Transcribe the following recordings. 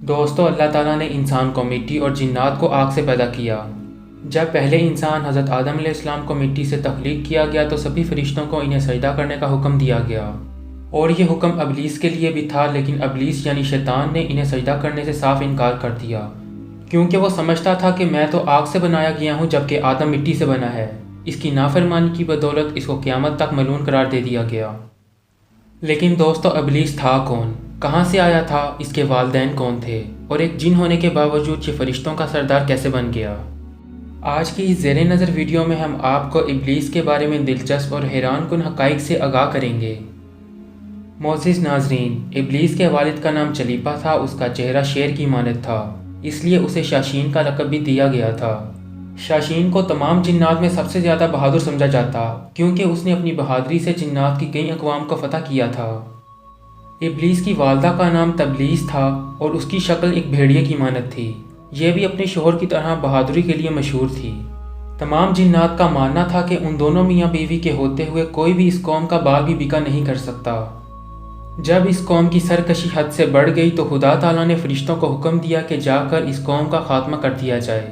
دوستو، اللہ تعالیٰ نے انسان کو مٹی اور جنات کو آگ سے پیدا کیا۔ جب پہلے انسان حضرت آدم علیہ السلام کو مٹی سے تخلیق کیا گیا تو سبھی فرشتوں کو انہیں سجدہ کرنے کا حکم دیا گیا، اور یہ حکم ابلیس کے لیے بھی تھا، لیکن ابلیس یعنی شیطان نے انہیں سجدہ کرنے سے صاف انکار کر دیا، کیونکہ وہ سمجھتا تھا کہ میں تو آگ سے بنایا گیا ہوں جبکہ آدم مٹی سے بنا ہے۔ اس کی نافرمانی کی بدولت اس کو قیامت تک ملعون قرار دے دیا گیا۔ لیکن دوستو، ابلیس تھا کون؟ کہاں سے آیا تھا؟ اس کے والدین کون تھے؟ اور ایک جن ہونے کے باوجود یہ فرشتوں کا سردار کیسے بن گیا؟ آج کی اس زیر نظر ویڈیو میں ہم آپ کو ابلیس کے بارے میں دلچسپ اور حیران کن حقائق سے آگاہ کریں گے۔ معزز ناظرین، ابلیس کے والد کا نام چلیپا تھا۔ اس کا چہرہ شیر کی مانند تھا، اس لیے اسے شاشین کا لقب بھی دیا گیا تھا۔ شاشین کو تمام جنات میں سب سے زیادہ بہادر سمجھا جاتا، کیونکہ اس نے اپنی بہادری سے جنات کی کئی اقوام کو فتح کیا تھا۔ ابلیس کی والدہ کا نام تبلیس تھا اور اس کی شکل ایک بھیڑیے کی مانند تھی۔ یہ بھی اپنے شوہر کی طرح بہادری کے لیے مشہور تھی۔ تمام جنات کا ماننا تھا کہ ان دونوں میاں بیوی کے ہوتے ہوئے کوئی بھی اس قوم کا بال بھی بیکا نہیں کر سکتا۔ جب اس قوم کی سرکشی حد سے بڑھ گئی تو خدا تعالیٰ نے فرشتوں کو حکم دیا کہ جا کر اس قوم کا خاتمہ کر دیا جائے۔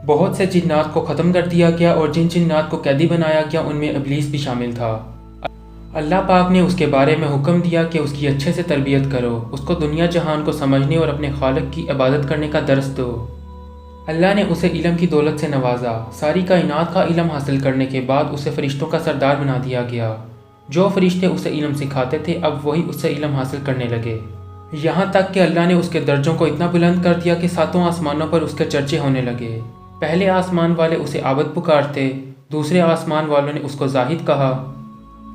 بہت سے جنات کو ختم کر دیا گیا اور جن جنات کو قیدی بنایا گیا ان میں ابلیس بھی شامل تھا۔ اللہ پاک نے اس کے بارے میں حکم دیا کہ اس کی اچھے سے تربیت کرو، اس کو دنیا جہان کو سمجھنے اور اپنے خالق کی عبادت کرنے کا درس دو۔ اللہ نے اسے علم کی دولت سے نوازا۔ ساری کائنات کا علم حاصل کرنے کے بعد اسے فرشتوں کا سردار بنا دیا گیا۔ جو فرشتے اسے علم سکھاتے تھے اب وہی اس سے علم حاصل کرنے لگے، یہاں تک کہ اللہ نے اس کے درجوں کو اتنا بلند کر دیا کہ ساتوں آسمانوں پر اس کے چرچے ہونے لگے۔ پہلے آسمان والے اسے عابد پکارتے، دوسرے آسمان والوں نے اس کو زاہد کہا،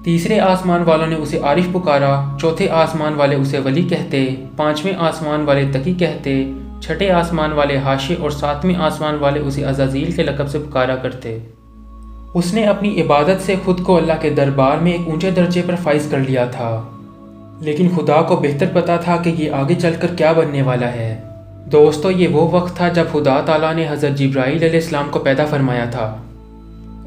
تیسرے آسمان والوں نے اسے عارف پکارا، چوتھے آسمان والے اسے ولی کہتے، پانچویں آسمان والے تقی کہتے، چھٹے آسمان والے حاشے اور ساتویں آسمان والے اسے عزازیل کے لقب سے پکارا کرتے۔ اس نے اپنی عبادت سے خود کو اللہ کے دربار میں ایک اونچے درجے پر فائز کر لیا تھا، لیکن خدا کو بہتر پتا تھا کہ یہ آگے چل کر کیا بننے والا ہے۔ دوستو، یہ وہ وقت تھا جب خدا تعالیٰ نے حضرت جبرائیل علیہ السلام کو پیدا فرمایا تھا۔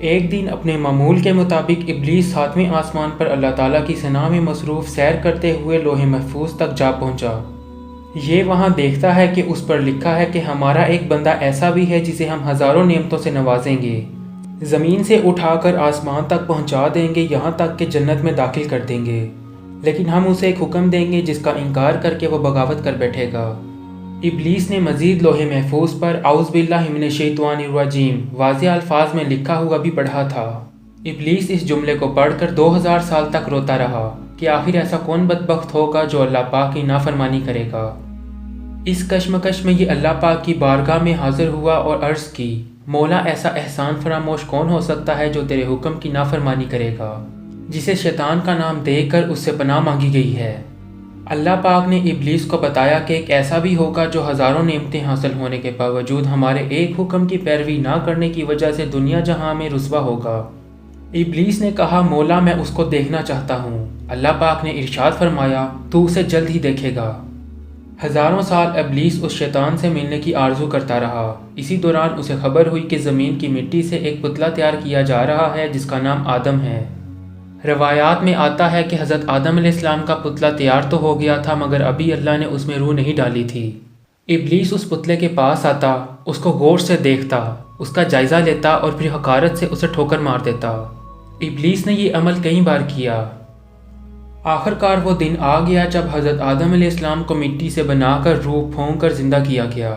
ایک دن اپنے معمول کے مطابق ابلیس ساتویں آسمان پر اللہ تعالیٰ کی ثنا میں مصروف سیر کرتے ہوئے لوح محفوظ تک جا پہنچا۔ یہ وہاں دیکھتا ہے کہ اس پر لکھا ہے کہ ہمارا ایک بندہ ایسا بھی ہے جسے ہم ہزاروں نعمتوں سے نوازیں گے، زمین سے اٹھا کر آسمان تک پہنچا دیں گے، یہاں تک کہ جنت میں داخل کر دیں گے، لیکن ہم اسے ایک حکم دیں گے جس کا انکار کر کے وہ بغاوت کر بیٹھے گا۔ ابلیس نے مزید لوح محفوظ پر اعوذ باللہ من الشیطان الرجیم واضح الفاظ میں لکھا ہوا بھی پڑھا تھا۔ ابلیس اس جملے کو پڑھ کر 2000 سال تک روتا رہا کہ آخر ایسا کون بدبخت ہوگا جو اللہ پاک کی نافرمانی کرے گا۔ اس کشمکش میں یہ اللہ پاک کی بارگاہ میں حاضر ہوا اور عرض کی، مولا، ایسا احسان فراموش کون ہو سکتا ہے جو تیرے حکم کی نافرمانی کرے گا، جسے شیطان کا نام دے کر اس سے پناہ مانگی گئی ہے۔ اللہ پاک نے ابلیس کو بتایا کہ ایک ایسا بھی ہوگا جو ہزاروں نعمتیں حاصل ہونے کے باوجود ہمارے ایک حکم کی پیروی نہ کرنے کی وجہ سے دنیا جہاں میں رسوا ہوگا۔ ابلیس نے کہا، مولا، میں اس کو دیکھنا چاہتا ہوں۔ اللہ پاک نے ارشاد فرمایا، تو اسے جلد ہی دیکھے گا۔ ہزاروں سال ابلیس اس شیطان سے ملنے کی آرزو کرتا رہا۔ اسی دوران اسے خبر ہوئی کہ زمین کی مٹی سے ایک پتلا تیار کیا جا رہا ہے جس کا نام آدم ہے۔ روایات میں آتا ہے کہ حضرت آدم علیہ السلام کا پتلا تیار تو ہو گیا تھا مگر ابھی اللہ نے اس میں روح نہیں ڈالی تھی۔ ابلیس اس پتلے کے پاس آتا، اس کو غور سے دیکھتا، اس کا جائزہ لیتا اور پھر حقارت سے اسے ٹھوکر مار دیتا۔ ابلیس نے یہ عمل کئی بار کیا۔ آخر کار وہ دن آ گیا جب حضرت آدم علیہ السلام کو مٹی سے بنا کر روح پھونک کر زندہ کیا گیا۔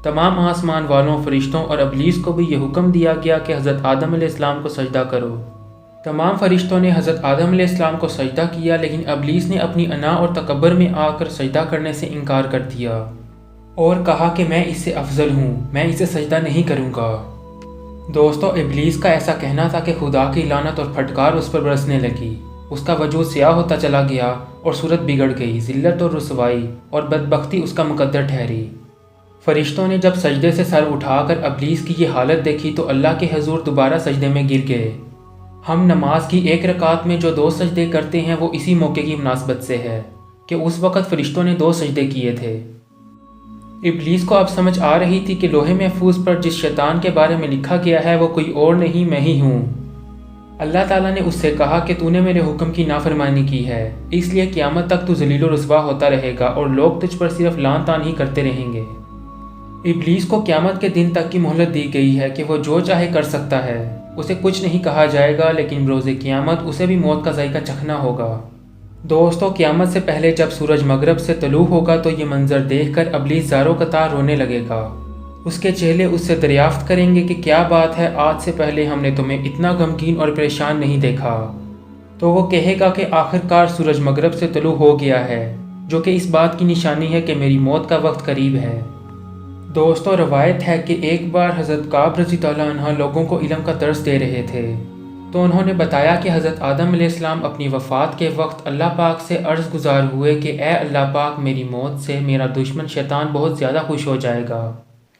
تمام آسمان والوں، فرشتوں اور ابلیس کو بھی یہ حکم دیا گیا کہ حضرت آدم علیہ السلام کو سجدہ کرو۔ تمام فرشتوں نے حضرت آدم علیہ السلام کو سجدہ کیا، لیکن ابلیس نے اپنی انا اور تکبر میں آ کر سجدہ کرنے سے انکار کر دیا اور کہا کہ میں اس سے افضل ہوں، میں اسے سجدہ نہیں کروں گا۔ دوستو، ابلیس کا ایسا کہنا تھا کہ خدا کی لعنت اور پھٹکار اس پر برسنے لگی۔ اس کا وجود سیاہ ہوتا چلا گیا اور صورت بگڑ گئی۔ ذلت اور رسوائی اور بدبختی اس کا مقدر ٹھہری۔ فرشتوں نے جب سجدے سے سر اٹھا کر ابلیس کی یہ حالت دیکھی تو اللہ کے حضور دوبارہ سجدے میں گر گئے۔ ہم نماز کی ایک رکعت میں جو 2 سجدے کرتے ہیں وہ اسی موقع کی مناسبت سے ہے کہ اس وقت فرشتوں نے 2 سجدے کیے تھے۔ ابلیس کو اب سمجھ آ رہی تھی کہ لوح محفوظ پر جس شیطان کے بارے میں لکھا گیا ہے وہ کوئی اور نہیں، میں ہی ہوں۔ اللہ تعالیٰ نے اس سے کہا کہ تو نے میرے حکم کی نافرمانی کی ہے، اس لیے قیامت تک تو ذلیل و رسوا ہوتا رہے گا اور لوگ تجھ پر صرف لعن طعن ہی کرتے رہیں گے۔ ابلیس کو قیامت کے دن تک کی مہلت دی گئی ہے کہ وہ جو چاہے کر سکتا ہے، اسے کچھ نہیں کہا جائے گا، لیکن بروز قیامت اسے بھی موت کا ذائقہ چکھنا ہوگا۔ دوستو، قیامت سے پہلے جب سورج مغرب سے طلوع ہوگا تو یہ منظر دیکھ کر ابلیس زاروں قطار رونے لگے گا۔ اس کے چہلے اس سے دریافت کریں گے کہ کیا بات ہے، آج سے پہلے ہم نے تمہیں اتنا غمگین اور پریشان نہیں دیکھا۔ تو وہ کہے گا کہ آخر کار سورج مغرب سے طلوع ہو گیا ہے، جو کہ اس بات کی نشانی ہے کہ میری موت کا وقت قریب ہے۔ دوستو، روایت ہے کہ ایک بار حضرت کعب رضی اللہ عنہ لوگوں کو علم کا درس دے رہے تھے، تو انہوں نے بتایا کہ حضرت آدم علیہ السلام اپنی وفات کے وقت اللہ پاک سے عرض گزار ہوئے کہ اے اللہ پاک، میری موت سے میرا دشمن شیطان بہت زیادہ خوش ہو جائے گا،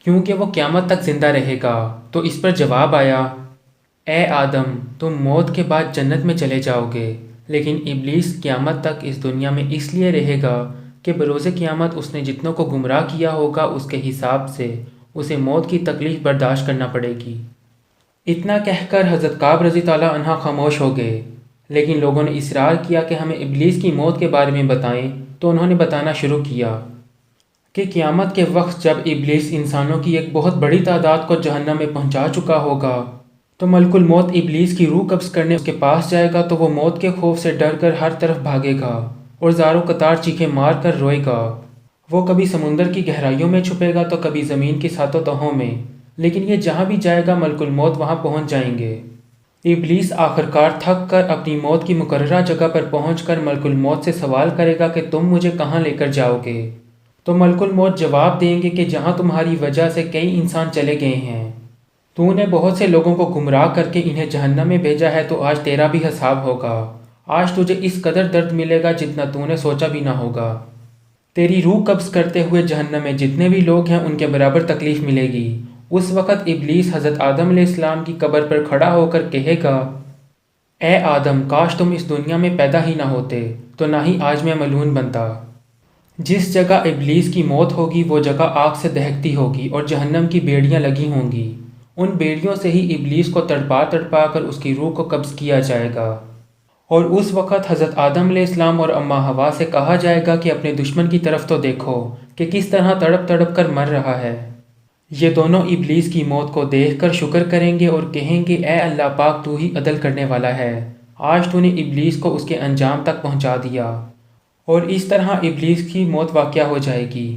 کیونکہ وہ قیامت تک زندہ رہے گا۔ تو اس پر جواب آیا، اے آدم، تم موت کے بعد جنت میں چلے جاؤ گے، لیکن ابلیس قیامت تک اس دنیا میں اس لیے رہے گا کہ بروز قیامت اس نے جتنوں کو گمراہ کیا ہوگا اس کے حساب سے اسے موت کی تکلیف برداشت کرنا پڑے گی۔ اتنا کہہ کر حضرت کعب رضی اللہ عنہ خاموش ہو گئے، لیکن لوگوں نے اصرار کیا کہ ہمیں ابلیس کی موت کے بارے میں بتائیں، تو انہوں نے بتانا شروع کیا کہ قیامت کے وقت جب ابلیس انسانوں کی ایک بہت بڑی تعداد کو جہنم میں پہنچا چکا ہوگا، تو ملک الموت ابلیس کی روح قبض کرنے اس کے پاس جائے گا، تو وہ موت کے خوف سے ڈر کر ہر طرف بھاگے گا اور زاروں قطار چیخیں مار کر روئے گا۔ وہ کبھی سمندر کی گہرائیوں میں چھپے گا تو کبھی زمین کی ساتوں تہوں میں، لیکن یہ جہاں بھی جائے گا ملک الموت وہاں پہنچ جائیں گے۔ ابلیس آخرکار تھک کر اپنی موت کی مقررہ جگہ پر پہنچ کر ملک الموت سے سوال کرے گا کہ تم مجھے کہاں لے کر جاؤ گے؟ تو ملک الموت جواب دیں گے کہ جہاں تمہاری وجہ سے کئی انسان چلے گئے ہیں، تو نے بہت سے لوگوں کو گمراہ کر کے انہیں جہنم میں بھیجا ہے، تو آج تیرا بھی حساب ہوگا۔ آج تجھے اس قدر درد ملے گا جتنا تو نے سوچا بھی نہ ہوگا۔ تیری روح قبض کرتے ہوئے جہنم میں جتنے بھی لوگ ہیں ان کے برابر تکلیف ملے گی۔ اس وقت ابلیس حضرت آدم علیہ السلام کی قبر پر کھڑا ہو کر کہے گا، اے آدم، کاش تم اس دنیا میں پیدا ہی نہ ہوتے، تو نہ ہی آج میں ملعون بنتا۔ جس جگہ ابلیس کی موت ہوگی وہ جگہ آگ سے دہکتی ہوگی اور جہنم کی بیڑیاں لگی ہوں گی۔ ان بیڑیوں سے ہی ابلیس کو تڑپا تڑپا کر اس کی روح کو قبض کیا جائے گا، اور اس وقت حضرت آدم علیہ السلام اور اماں حوا سے کہا جائے گا کہ اپنے دشمن کی طرف تو دیکھو کہ کس طرح تڑپ تڑپ کر مر رہا ہے۔ یہ دونوں ابلیس کی موت کو دیکھ کر شکر کریں گے اور کہیں گے، اے اللہ پاک، تو ہی عدل کرنے والا ہے، آج تو نے ابلیس کو اس کے انجام تک پہنچا دیا۔ اور اس طرح ابلیس کی موت واقع ہو جائے گی۔